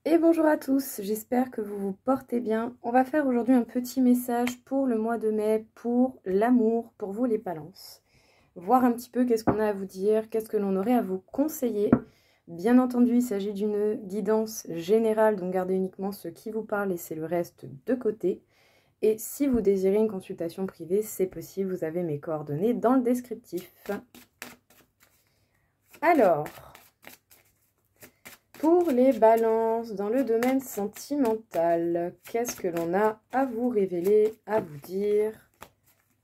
Et bonjour à tous, j'espère que vous vous portez bien. On va faire aujourd'hui un petit message pour le mois de mai, pour l'amour, pour vous les balances. Voir un petit peu qu'est-ce qu'on a à vous dire, qu'est-ce que l'on aurait à vous conseiller. Bien entendu, il s'agit d'une guidance générale, donc gardez uniquement ce qui vous parle, laissez le reste de côté. Et si vous désirez une consultation privée, c'est possible, vous avez mes coordonnées dans le descriptif. Alors... Pour les balances dans le domaine sentimental, qu'est-ce que l'on a à vous révéler, à vous dire,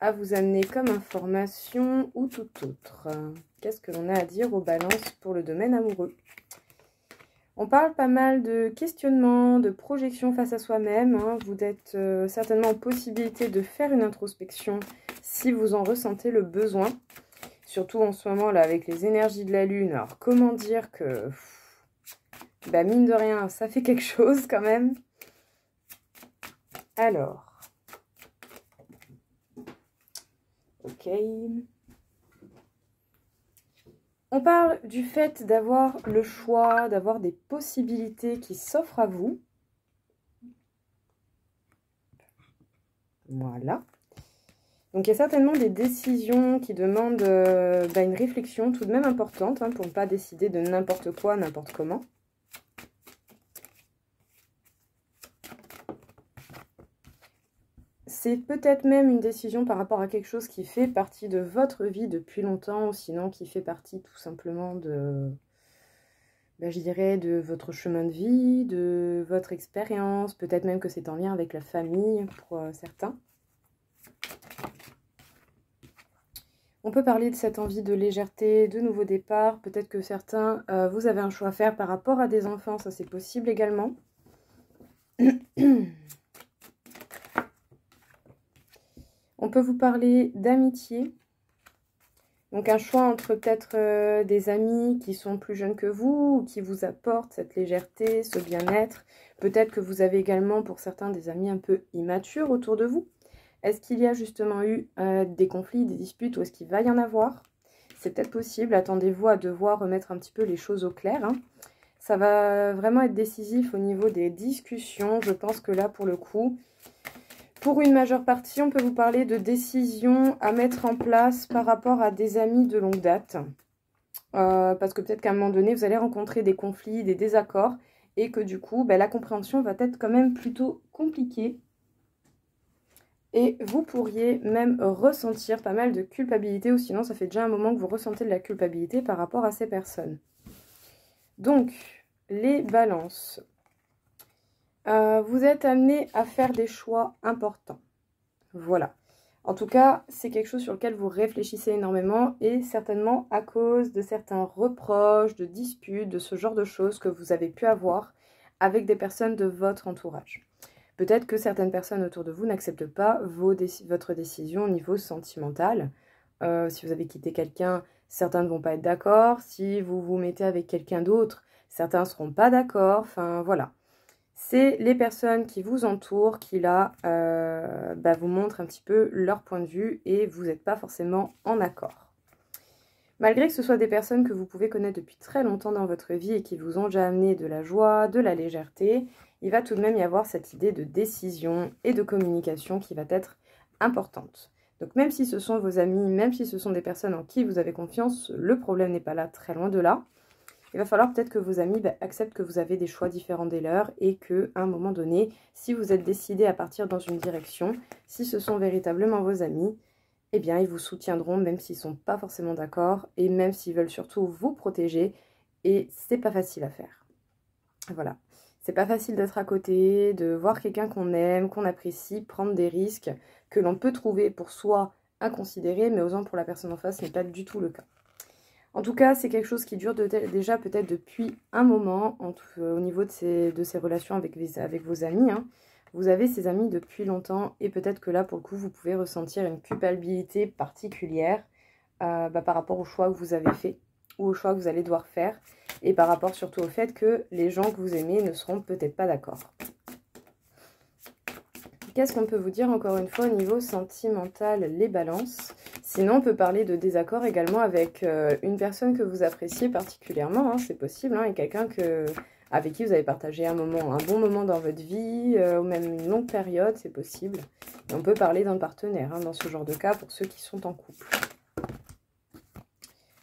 à vous amener comme information ou tout autre? Qu'est-ce que l'on a à dire aux balances pour le domaine amoureux? On parle pas mal de questionnement, de projection face à soi-même. Vous êtes certainement en possibilité de faire une introspection si vous en ressentez le besoin. Surtout en ce moment là avec les énergies de la lune. Alors comment dire que... Bah mine de rien, ça fait quelque chose quand même. Alors. Ok. On parle du fait d'avoir le choix, d'avoir des possibilités qui s'offrent à vous. Voilà. Donc il y a certainement des décisions qui demandent une réflexion tout de même importante pour ne pas décider de n'importe quoi, n'importe comment. C'est peut-être même une décision par rapport à quelque chose qui fait partie de votre vie depuis longtemps, ou sinon qui fait partie tout simplement de, je dirais, de votre chemin de vie, de votre expérience. Peut-être même que c'est en lien avec la famille pour certains. On peut parler de cette envie de légèreté, de nouveau départ. Peut-être que certains, vous avez un choix à faire par rapport à des enfants, ça c'est possible également. On peut vous parler d'amitié. Donc un choix entre peut-être des amis qui sont plus jeunes que vous, ou qui vous apportent cette légèreté, ce bien-être. Peut-être que vous avez également pour certains des amis un peu immatures autour de vous. Est-ce qu'il y a justement eu des conflits, des disputes, ou est-ce qu'il va y en avoir? C'est peut-être possible, attendez-vous à devoir remettre un petit peu les choses au clair. Ça va vraiment être décisif au niveau des discussions. Je pense que là, pour le coup... Pour une majeure partie, on peut vous parler de décisions à mettre en place par rapport à des amis de longue date. Parce que peut-être qu'à un moment donné, vous allez rencontrer des conflits, des désaccords. Et que du coup, la compréhension va être quand même plutôt compliquée. Et vous pourriez même ressentir pas mal de culpabilité. Ou sinon, ça fait déjà un moment que vous ressentez de la culpabilité par rapport à ces personnes. Donc, les balances. Vous êtes amené à faire des choix importants. Voilà. En tout cas, c'est quelque chose sur lequel vous réfléchissez énormément et certainement à cause de certains reproches, de disputes, de ce genre de choses que vous avez pu avoir avec des personnes de votre entourage. Peut-être que certaines personnes autour de vous n'acceptent pas votre décision au niveau sentimental. Si vous avez quitté quelqu'un, certains ne vont pas être d'accord. Si vous vous mettez avec quelqu'un d'autre, certains ne seront pas d'accord. Enfin, voilà. C'est les personnes qui vous entourent qui, là, vous montrent un petit peu leur point de vue et vous n'êtes pas forcément en accord. Malgré que ce soit des personnes que vous pouvez connaître depuis très longtemps dans votre vie et qui vous ont déjà amené de la joie, de la légèreté, il va tout de même y avoir cette idée de décision et de communication qui va être importante. Donc même si ce sont vos amis, même si ce sont des personnes en qui vous avez confiance, le problème n'est pas là, très loin de là. Il va falloir peut-être que vos amis acceptent que vous avez des choix différents des leurs et qu'à un moment donné, si vous êtes décidé à partir dans une direction, si ce sont véritablement vos amis, eh bien, ils vous soutiendront même s'ils ne sont pas forcément d'accord et même s'ils veulent surtout vous protéger. Et c'est pas facile à faire. Voilà. C'est pas facile d'être à côté, de voir quelqu'un qu'on aime, qu'on apprécie, prendre des risques que l'on peut trouver pour soi inconsidérés, mais osant pour la personne en face, ce n'est pas du tout le cas. En tout cas, c'est quelque chose qui dure déjà peut-être depuis un moment au niveau de ces relations avec vos amis. Vous avez ces amis depuis longtemps et peut-être que là, pour le coup, vous pouvez ressentir une culpabilité particulière par rapport au choix que vous avez fait ou au choix que vous allez devoir faire et par rapport surtout au fait que les gens que vous aimez ne seront peut-être pas d'accord. Qu'est-ce qu'on peut vous dire encore une fois au niveau sentimental, les balances? Sinon, on peut parler de désaccord également avec une personne que vous appréciez particulièrement, c'est possible, et quelqu'un que avec qui vous avez partagé un bon moment dans votre vie, ou même une longue période, c'est possible. Et on peut parler d'un partenaire dans ce genre de cas pour ceux qui sont en couple.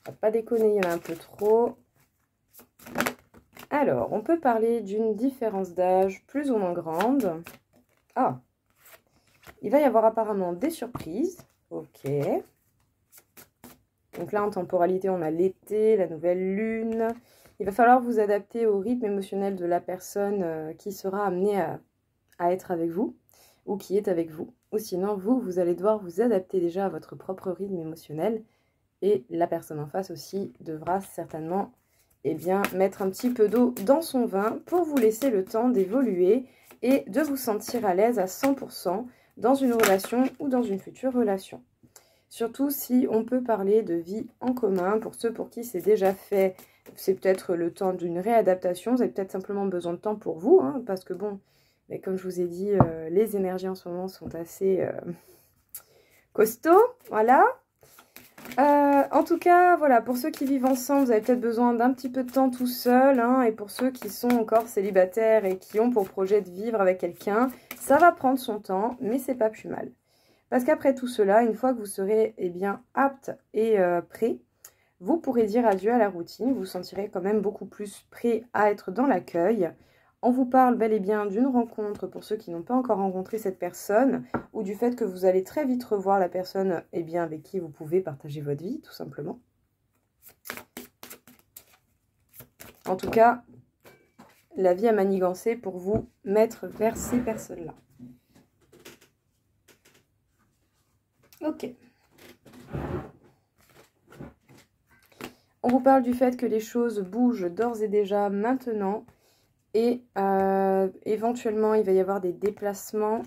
On va pas déconner, il y en a un peu trop. Alors, on peut parler d'une différence d'âge plus ou moins grande. Ah, il va y avoir apparemment des surprises. Ok. Donc là, en temporalité, on a l'été, la nouvelle lune. Il va falloir vous adapter au rythme émotionnel de la personne qui sera amenée à être avec vous ou qui est avec vous. Ou sinon, vous allez devoir vous adapter déjà à votre propre rythme émotionnel. Et la personne en face aussi devra certainement mettre un petit peu d'eau dans son vin pour vous laisser le temps d'évoluer et de vous sentir à l'aise à 100% dans une relation ou dans une future relation. Surtout si on peut parler de vie en commun, pour ceux pour qui c'est déjà fait, c'est peut-être le temps d'une réadaptation, vous avez peut-être simplement besoin de temps pour vous, parce que bon, mais comme je vous ai dit, les énergies en ce moment sont assez costauds, voilà. En tout cas, voilà, pour ceux qui vivent ensemble, vous avez peut-être besoin d'un petit peu de temps tout seul, et pour ceux qui sont encore célibataires et qui ont pour projet de vivre avec quelqu'un, ça va prendre son temps, mais c'est pas plus mal. Parce qu'après tout cela, une fois que vous serez apte et prêt, vous pourrez dire adieu à la routine. Vous vous sentirez quand même beaucoup plus prêt à être dans l'accueil. On vous parle bel et bien d'une rencontre pour ceux qui n'ont pas encore rencontré cette personne, ou du fait que vous allez très vite revoir la personne avec qui vous pouvez partager votre vie, tout simplement. En tout cas, la vie a manigancé pour vous mettre vers ces personnes-là. Ok. On vous parle du fait que les choses bougent d'ores et déjà maintenant. Et éventuellement, il va y avoir des déplacements.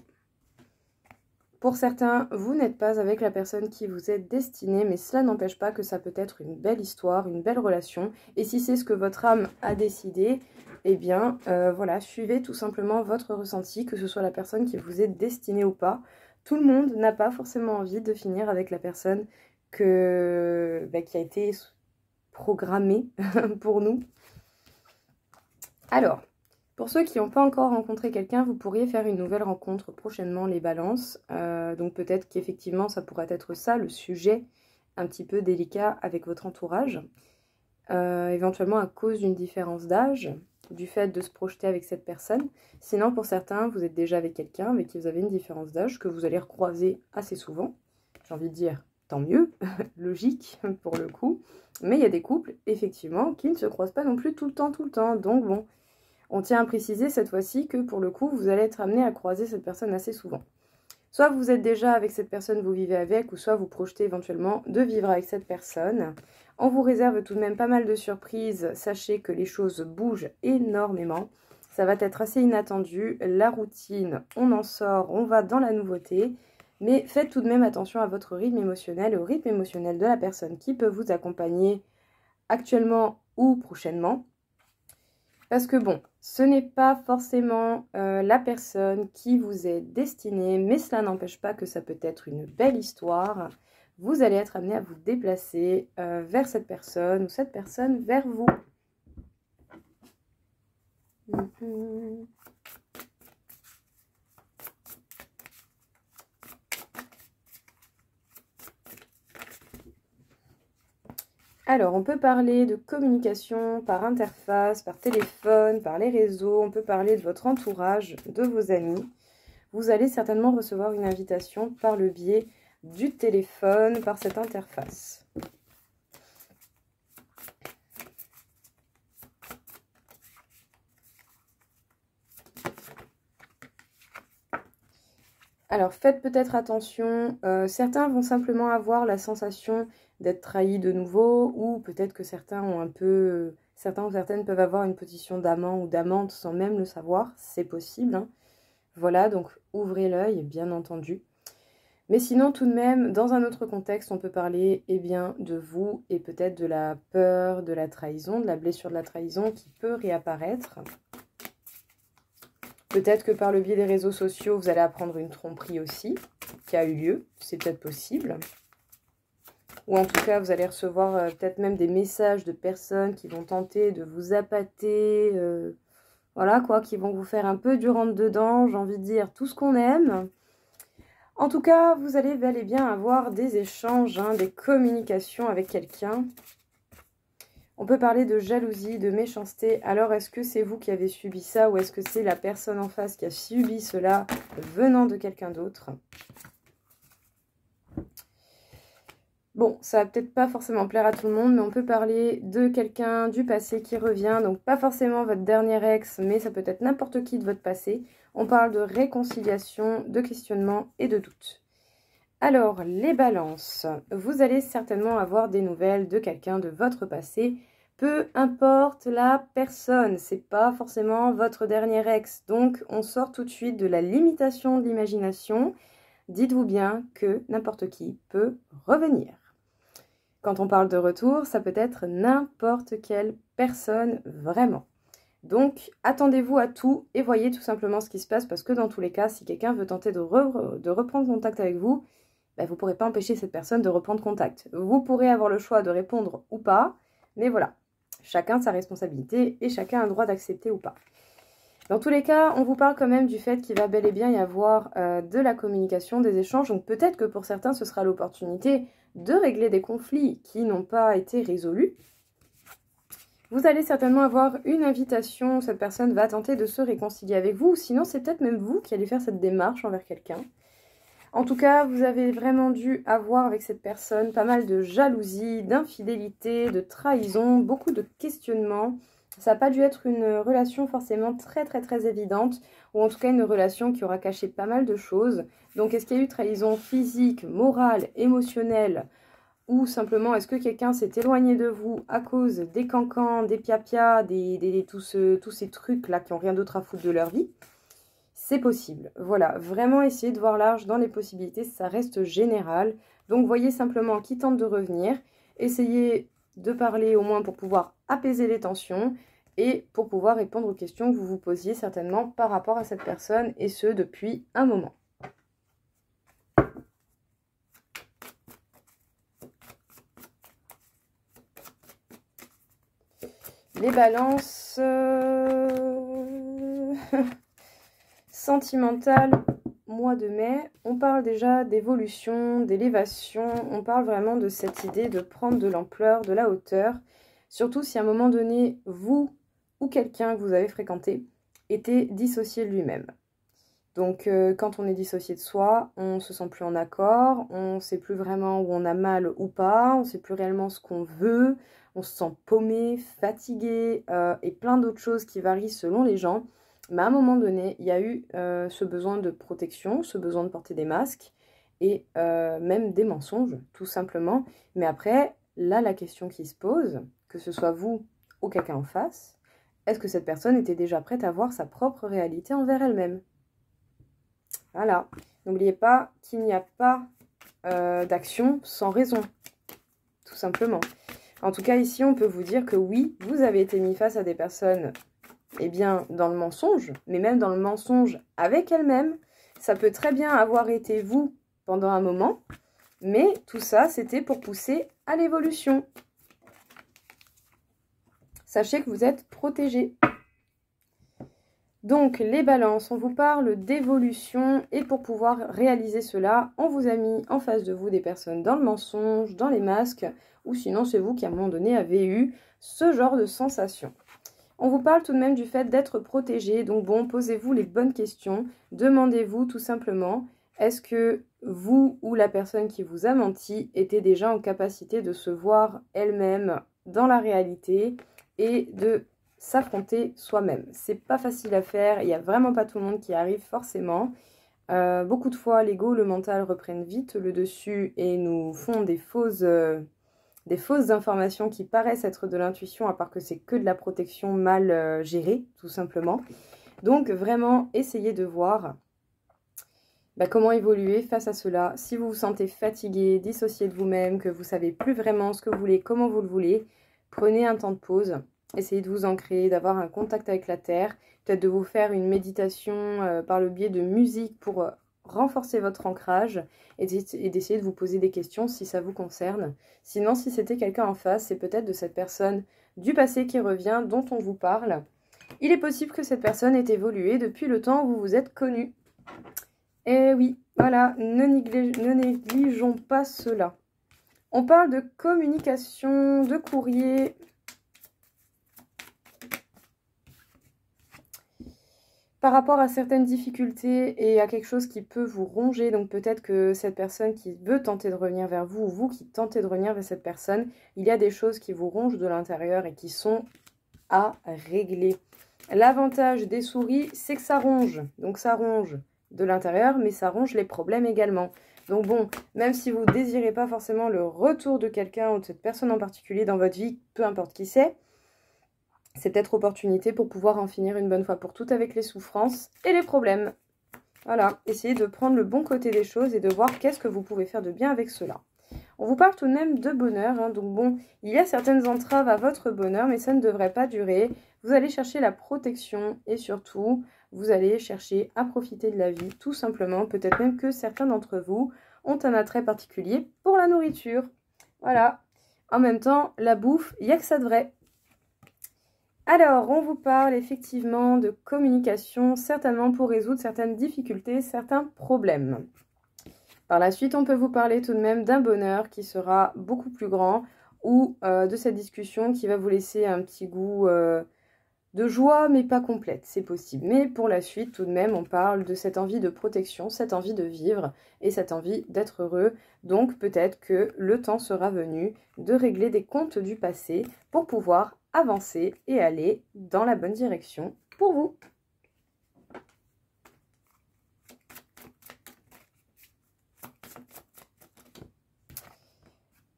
Pour certains, vous n'êtes pas avec la personne qui vous est destinée, mais cela n'empêche pas que ça peut être une belle histoire, une belle relation. Et si c'est ce que votre âme a décidé, voilà, suivez tout simplement votre ressenti, que ce soit la personne qui vous est destinée ou pas. Tout le monde n'a pas forcément envie de finir avec la personne qui a été programmée pour nous. Alors, pour ceux qui n'ont pas encore rencontré quelqu'un, vous pourriez faire une nouvelle rencontre prochainement, les balances. Donc peut-être qu'effectivement, ça pourrait être ça, le sujet un petit peu délicat avec votre entourage. Éventuellement à cause d'une différence d'âge, du fait de se projeter avec cette personne. Sinon, pour certains, vous êtes déjà avec quelqu'un avec qui vous avez une différence d'âge que vous allez recroiser assez souvent. J'ai envie de dire, tant mieux, logique pour le coup. Mais il y a des couples, effectivement, qui ne se croisent pas non plus tout le temps. Donc bon, on tient à préciser cette fois-ci que pour le coup, vous allez être amené à croiser cette personne assez souvent. Soit vous êtes déjà avec cette personne, vous vivez avec, ou soit vous projetez éventuellement de vivre avec cette personne. On vous réserve tout de même pas mal de surprises. Sachez que les choses bougent énormément. Ça va être assez inattendu. La routine, on en sort, on va dans la nouveauté. Mais faites tout de même attention à votre rythme émotionnel et au rythme émotionnel de la personne qui peut vous accompagner actuellement ou prochainement. Parce que bon, ce n'est pas forcément la personne qui vous est destinée, mais cela n'empêche pas que ça peut être une belle histoire. Vous allez être amené à vous déplacer vers cette personne ou cette personne vers vous. Alors, on peut parler de communication par interface, par téléphone, par les réseaux. On peut parler de votre entourage, de vos amis. Vous allez certainement recevoir une invitation par le biais du téléphone, par cette interface. Alors, faites peut-être attention. Certains vont simplement avoir la sensation d'être trahis de nouveau, ou peut-être que certains ont certains ou certaines peuvent avoir une position d'amant ou d'amante sans même le savoir. C'est possible. Voilà, donc ouvrez l'œil, bien entendu. Mais sinon, tout de même, dans un autre contexte, on peut parler de vous et peut-être de la peur, de la trahison, de la blessure de la trahison qui peut réapparaître. Peut-être que par le biais des réseaux sociaux, vous allez apprendre une tromperie aussi, qui a eu lieu, c'est peut-être possible. Ou en tout cas, vous allez recevoir peut-être même des messages de personnes qui vont tenter de vous appâter, Voilà quoi, qui vont vous faire un peu du rentre-dedans, j'ai envie de dire tout ce qu'on aime. En tout cas, vous allez bel et bien avoir des échanges, hein, des communications avec quelqu'un. On peut parler de jalousie, de méchanceté. Alors, est-ce que c'est vous qui avez subi ça ou est-ce que c'est la personne en face qui a subi cela venant de quelqu'un d'autre? Bon, ça va peut-être pas forcément plaire à tout le monde, mais on peut parler de quelqu'un du passé qui revient. Donc, pas forcément votre dernier ex, mais ça peut être n'importe qui de votre passé. On parle de réconciliation, de questionnement et de doute. Alors, les balances. Vous allez certainement avoir des nouvelles de quelqu'un de votre passé. Peu importe la personne, c'est pas forcément votre dernier ex. Donc, on sort tout de suite de la limitation de l'imagination. Dites-vous bien que n'importe qui peut revenir. Quand on parle de retour, ça peut être n'importe quelle personne vraiment. Donc, attendez-vous à tout et voyez tout simplement ce qui se passe parce que dans tous les cas, si quelqu'un veut tenter de reprendre contact avec vous, ben, vous ne pourrez pas empêcher cette personne de reprendre contact. Vous pourrez avoir le choix de répondre ou pas, mais voilà, chacun sa responsabilité et chacun a le droit d'accepter ou pas. Dans tous les cas, on vous parle quand même du fait qu'il va bel et bien y avoir de la communication, des échanges. Donc peut-être que pour certains, ce sera l'opportunité de régler des conflits qui n'ont pas été résolus. Vous allez certainement avoir une invitation, cette personne va tenter de se réconcilier avec vous. Sinon, c'est peut-être même vous qui allez faire cette démarche envers quelqu'un. En tout cas, vous avez vraiment dû avoir avec cette personne pas mal de jalousie, d'infidélité, de trahison, beaucoup de questionnements. Ça n'a pas dû être une relation forcément très évidente, ou en tout cas une relation qui aura caché pas mal de choses. Donc est-ce qu'il y a eu trahison physique, morale, émotionnelle, ou simplement est-ce que quelqu'un s'est éloigné de vous à cause des cancans, des piapias, tous ces trucs-là qui n'ont rien d'autre à foutre de leur vie? C'est possible. Voilà, vraiment essayez de voir large dans les possibilités, ça reste général. Donc voyez simplement qui tente de revenir, essayez de parler au moins pour pouvoir apaiser les tensions et pour pouvoir répondre aux questions que vous vous posiez certainement par rapport à cette personne et ce depuis un moment. Les balances sentimentales, mois de mai, on parle déjà d'évolution, d'élévation, on parle vraiment de cette idée de prendre de l'ampleur, de la hauteur, surtout si à un moment donné, vous ou quelqu'un que vous avez fréquenté était dissocié de lui-même. Donc quand on est dissocié de soi, on ne se sent plus en accord, on ne sait plus vraiment où on a mal ou pas, on ne sait plus réellement ce qu'on veut, on se sent paumé, fatigué et plein d'autres choses qui varient selon les gens. Mais à un moment donné, il y a eu ce besoin de protection, ce besoin de porter des masques et même des mensonges, tout simplement. Mais après, là, la question qui se pose, que ce soit vous ou quelqu'un en face, est-ce que cette personne était déjà prête à voir sa propre réalité envers elle-même? Voilà. N'oubliez pas qu'il n'y a pas d'action sans raison, tout simplement. En tout cas, ici, on peut vous dire que oui, vous avez été mis face à des personnes eh bien, dans le mensonge, mais même dans le mensonge avec elle-même. Ça peut très bien avoir été vous pendant un moment, mais tout ça, c'était pour pousser à l'évolution. Sachez que vous êtes protégés. Donc, les balances, on vous parle d'évolution et pour pouvoir réaliser cela, on vous a mis en face de vous des personnes dans le mensonge, dans les masques, ou sinon c'est vous qui à un moment donné avez eu ce genre de sensation. On vous parle tout de même du fait d'être protégé, donc bon, posez-vous les bonnes questions, demandez-vous tout simplement, est-ce que vous ou la personne qui vous a menti était déjà en capacité de se voir elle-même dans la réalité et de s'affronter soi-même. C'est pas facile à faire, il n'y a vraiment pas tout le monde qui arrive forcément. Beaucoup de fois, l'ego, le mental reprennent vite le dessus et nous font des fausses informations qui paraissent être de l'intuition, à part que c'est que de la protection mal gérée, tout simplement. Donc vraiment, essayez de voir comment évoluer face à cela. Si vous vous sentez fatigué, dissocié de vous-même, que vous ne savez plus vraiment ce que vous voulez, comment vous le voulez, prenez un temps de pause. Essayez de vous ancrer, d'avoir un contact avec la terre, peut-être de vous faire une méditation par le biais de musique pour renforcer votre ancrage et d'essayer de vous poser des questions si ça vous concerne. Sinon, si c'était quelqu'un en face, c'est peut-être de cette personne du passé qui revient, dont on vous parle. Il est possible que cette personne ait évolué depuis le temps où vous vous êtes connus. Et oui, voilà, ne négligeons pas cela. On parle de communication, de courrier. Par rapport à certaines difficultés et à quelque chose qui peut vous ronger, donc peut-être que cette personne qui veut tenter de revenir vers vous, ou vous qui tentez de revenir vers cette personne, il y a des choses qui vous rongent de l'intérieur et qui sont à régler. L'avantage des souris, c'est que ça ronge. Donc ça ronge de l'intérieur, mais ça ronge les problèmes également. Donc bon, même si vous ne désirez pas forcément le retour de quelqu'un ou de cette personne en particulier dans votre vie, peu importe qui c'est peut-être opportunité pour pouvoir en finir une bonne fois pour toutes avec les souffrances et les problèmes. Voilà, essayez de prendre le bon côté des choses et de voir qu'est-ce que vous pouvez faire de bien avec cela. On vous parle tout de même de bonheur, hein, donc bon, il y a certaines entraves à votre bonheur, mais ça ne devrait pas durer. Vous allez chercher la protection et surtout, vous allez chercher à profiter de la vie, tout simplement. Peut-être même que certains d'entre vous ont un attrait particulier pour la nourriture. Voilà, en même temps, la bouffe, il n'y a que ça de vrai. Alors, on vous parle effectivement de communication, certainement pour résoudre certaines difficultés, certains problèmes. Par la suite, on peut vous parler tout de même d'un bonheur qui sera beaucoup plus grand ou de cette discussion qui va vous laisser un petit goût de joie, mais pas complète, c'est possible. Mais pour la suite, tout de même, on parle de cette envie de protection, cette envie de vivre et cette envie d'être heureux. Donc, peut-être que le temps sera venu de régler des comptes du passé pour pouvoir avancer et aller dans la bonne direction pour vous.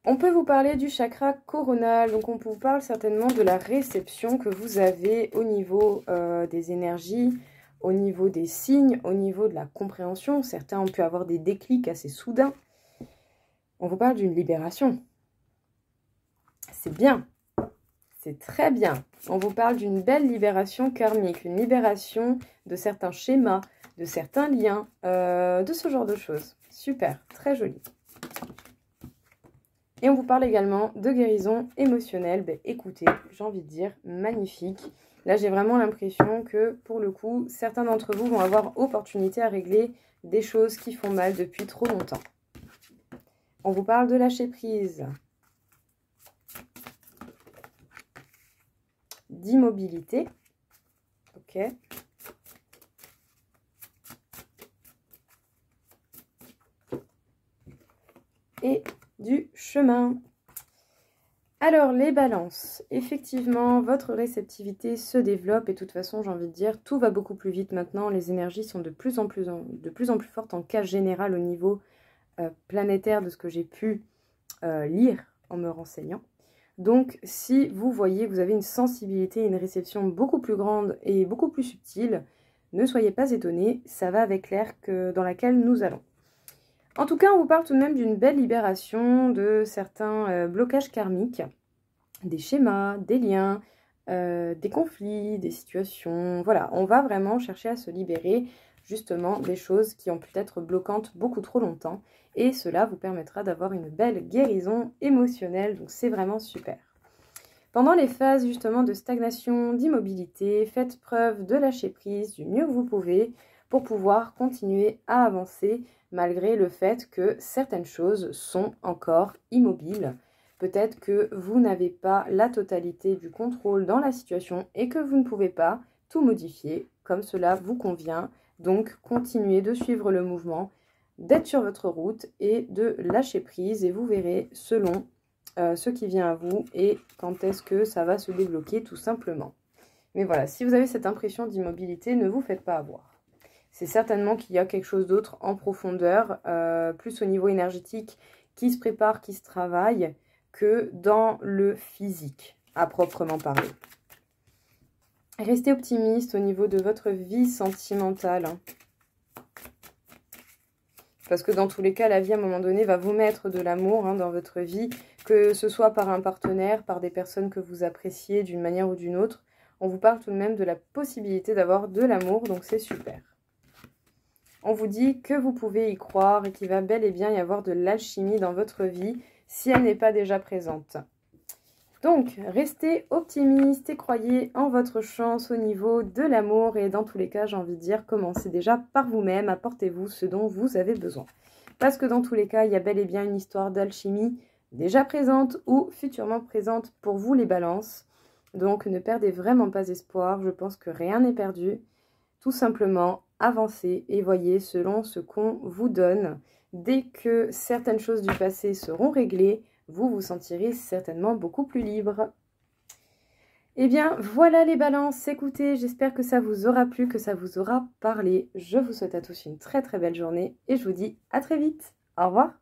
On peut vous parler du chakra coronal, donc on vous parle certainement de la réception que vous avez au niveau des énergies, au niveau des signes, au niveau de la compréhension. Certains ont pu avoir des déclics assez soudains. On vous parle d'une libération. C'est bien, c'est très bien. On vous parle d'une belle libération karmique, une libération de certains schémas, de certains liens, de ce genre de choses. Super, très joli. Et on vous parle également de guérison émotionnelle. Ben, écoutez, j'ai envie de dire, magnifique. Là, j'ai vraiment l'impression que, pour le coup, certains d'entre vous vont avoir opportunité à régler des choses qui font mal depuis trop longtemps. On vous parle de lâcher prise, d'immobilité. Ok. Et du chemin. Alors, les balances. Effectivement, votre réceptivité se développe et de toute façon, j'ai envie de dire, tout va beaucoup plus vite maintenant. Les énergies sont de plus en plus fortes en cas général au niveau planétaire de ce que j'ai pu lire en me renseignant. Donc, si vous voyez que vous avez une sensibilité et une réception beaucoup plus grande et beaucoup plus subtile, ne soyez pas étonnés, ça va avec l'ère dans laquelle nous allons. En tout cas, on vous parle tout de même d'une belle libération de certains blocages karmiques, des schémas, des liens, des conflits, des situations. Voilà, on va vraiment chercher à se libérer justement des choses qui ont pu être bloquantes beaucoup trop longtemps. Et cela vous permettra d'avoir une belle guérison émotionnelle, donc c'est vraiment super. Pendant les phases justement de stagnation, d'immobilité, faites preuve de lâcher prise du mieux que vous pouvez pour pouvoir continuer à avancer malgré le fait que certaines choses sont encore immobiles. Peut-être que vous n'avez pas la totalité du contrôle dans la situation et que vous ne pouvez pas tout modifier comme cela vous convient. Donc, continuez de suivre le mouvement, d'être sur votre route et de lâcher prise. Et vous verrez selon ce qui vient à vous et quand est-ce que ça va se débloquer tout simplement. Mais voilà, si vous avez cette impression d'immobilité, ne vous faites pas avoir. C'est certainement qu'il y a quelque chose d'autre en profondeur, plus au niveau énergétique, qui se prépare, qui se travaille, que dans le physique, à proprement parler. Restez optimiste au niveau de votre vie sentimentale. Parce que dans tous les cas, la vie, à un moment donné, va vous mettre de l'amour dans votre vie, que ce soit par un partenaire, par des personnes que vous appréciez d'une manière ou d'une autre. On vous parle tout de même de la possibilité d'avoir de l'amour, donc c'est super. On vous dit que vous pouvez y croire et qu'il va bel et bien y avoir de l'alchimie dans votre vie si elle n'est pas déjà présente. Donc, restez optimiste et croyez en votre chance au niveau de l'amour. Et dans tous les cas, j'ai envie de dire, commencez déjà par vous-même, apportez-vous ce dont vous avez besoin. Parce que dans tous les cas, il y a bel et bien une histoire d'alchimie déjà présente ou futurement présente pour vous les balances. Donc, ne perdez vraiment pas espoir, je pense que rien n'est perdu. Tout simplement, avancez et voyez selon ce qu'on vous donne. Dès que certaines choses du passé seront réglées, vous vous sentirez certainement beaucoup plus libre. Eh bien, voilà les balances. Écoutez, j'espère que ça vous aura plu, que ça vous aura parlé. Je vous souhaite à tous une très très belle journée et je vous dis à très vite. Au revoir.